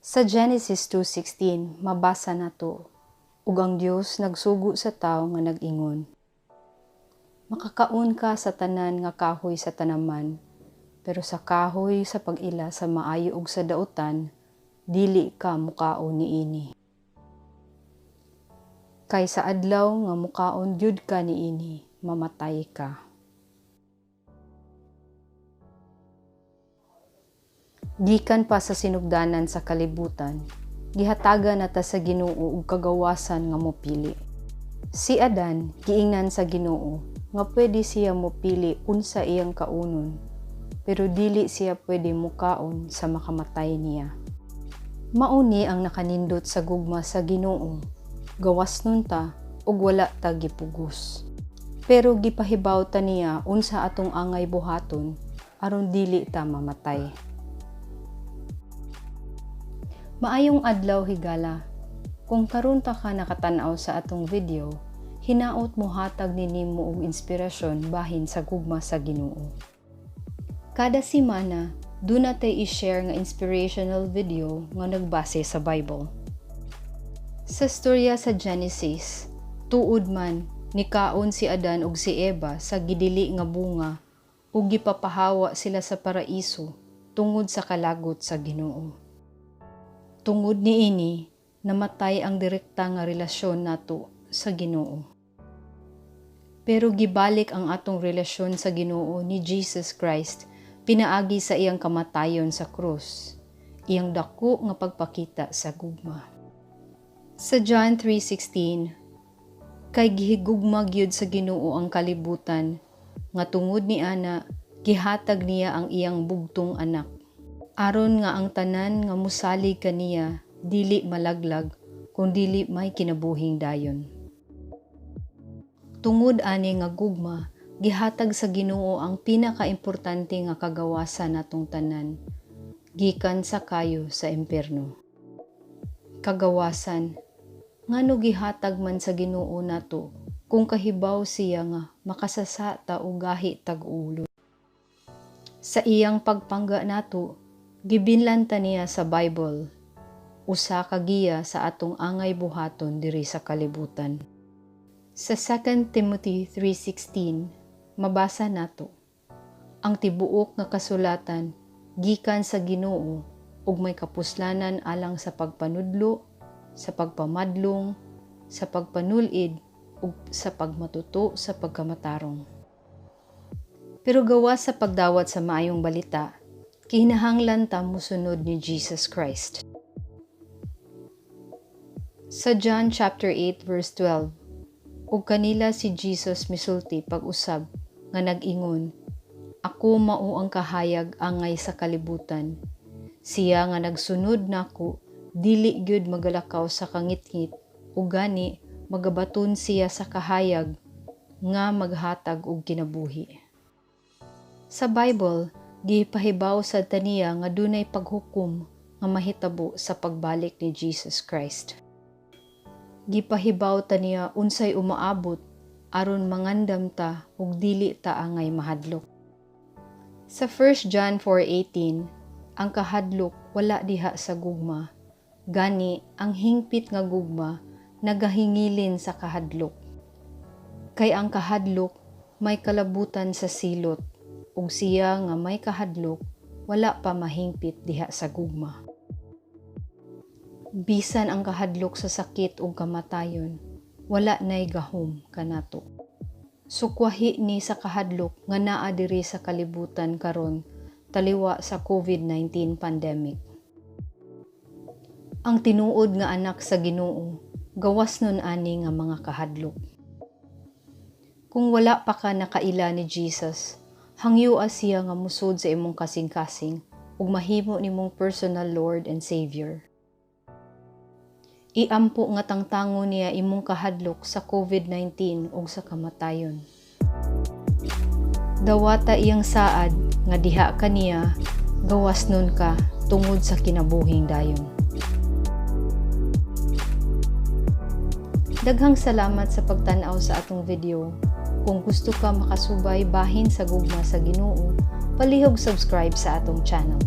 Sa Genesis 2:16, mabasa nato, ug ang Dios nagsugo sa tawo nga nag-ingon, makakaon ka sa tanan nga kahoy sa tanaman, pero sa kahoy sa pag-ila sa maayo ug sa dautan, dili ka mukaon niini. Kay sa adlaw nga mukaon gyud ka niini, mamatay ka. Gikan pa sa sinugdanan sa kalibutan, gihatagan nata sa Ginoo ug kagawasan nga mopili. Si Adan giingnan sa Ginoo nga pwede siya mopili unsa iyang kaunon, pero dili siya pwede mukaon sa makamatay niya. Mauni ang nakanindot sa gugma sa Ginoo, gawas nun ta ug wala ta gipugos. Pero gipahibaw ta niya unsa atong angay buhaton aron dili ta mamatay. Maayong adlaw higala. Kung karon ta ka nakatan-aw sa atong video, hinaot mo hatag ninimo og inspirasyon bahin sa gugma sa Ginoo. Kada semana, do natay i-share nga inspirational video nga nagbase sa Bible. Sa storya sa Genesis, tuod man nikaon si Adan ug si Eva sa gidili nga bunga ug gipapahawa sila sa paraiso tungod sa kalagot sa Ginoo. Tungod niini, namatay ang direkta nga relasyon nato sa Ginoo. Pero gibalik ang atong relasyon sa Ginoo ni Jesus Christ pinaagi sa iyang kamatayon sa krus, iyang dako nga pagpakita sa gugma. Sa John 3:16, kay gihigugma gyud sa Ginoo ang kalibutan, nga tungod ni ana gihatag niya ang iyang bugtong anak, aron nga ang tanan nga musalig kaniya dili malaglag kundili may kinabuhing dayon. Tungod ani nga gugma, gihatag sa Ginoo ang pinakaimportante nga kagawasan natong tanan, gikan sa kayo sa impierno. Kagawasan, ngano gihatag man sa Ginoo nato kung kahibaw siya nga makasasata og gahi tag-ulo. Sa iyang pagpangga nato, gibinlan ta niya sa Bible, usa ka giya sa atong angay buhaton diri sa kalibutan. Sa 2 Timothy 3:16, mabasa nato, ang tibuok nga kasulatan gikan sa Ginoo ug may kapuslanan alang sa pagpanudlo, sa pagpamadlong, sa pagpanulid ug sa pagmatuto sa pagkamatarong. Pero gawas sa pagdawat sa maayong balita, kinahanglan ta mosunod ni Jesus Christ. Sa John chapter 8 verse 12, ug kanila si Jesus misulti pag-usab nga nag-ingon, ako mao ang kahayag angay sa kalibutan. Siya nga nagsunod nako dili gyud magalakaw sa kangitngit ug gani magabaton siya sa kahayag nga maghatag og kinabuhi. Sa Bible, gipahibaw sa taniya nga dunay paghukom nga mahitabo sa pagbalik ni Jesus Christ. Gipahibaw taniya unsay umaabot aron mangandam ta ug dili ta angay mahadlok. Sa 1 John 4:18, ang kahadlok wala diha sa gugma, gani ang hingpit nga gugma nagahingilin sa kahadlok. Kay ang kahadlok may kalabutan sa silot, ug siya nga may kahadlok wala pa mahingpit diha sa gugma. Bisan ang kahadlok sa sakit ug kamatayon, wala nay gahom kanato. Sukwahi ni sa kahadlok nga naa diri sa kalibutan karon taliwa sa COVID-19 pandemic. Ang tinuod nga anak sa Ginoo, gawas nun ani nga mga kahadlok. Kung wala pa ka nakaila ni Jesus, hangyo siya nga musod sa imong kasing-kasing ug mahimo nimong personal Lord and Savior. Iampo nga tangtangon niya imong kahadlok sa COVID-19 ug sa kamatayon. Dawata iyang saad nga diha kaniya, gawas nun ka tungod sa kinabuhing dayon. Daghang salamat sa pagtan-aw sa atong video. Kung gusto ka makasubay bahin sa gugma sa Ginoo, palihog subscribe sa atong channel.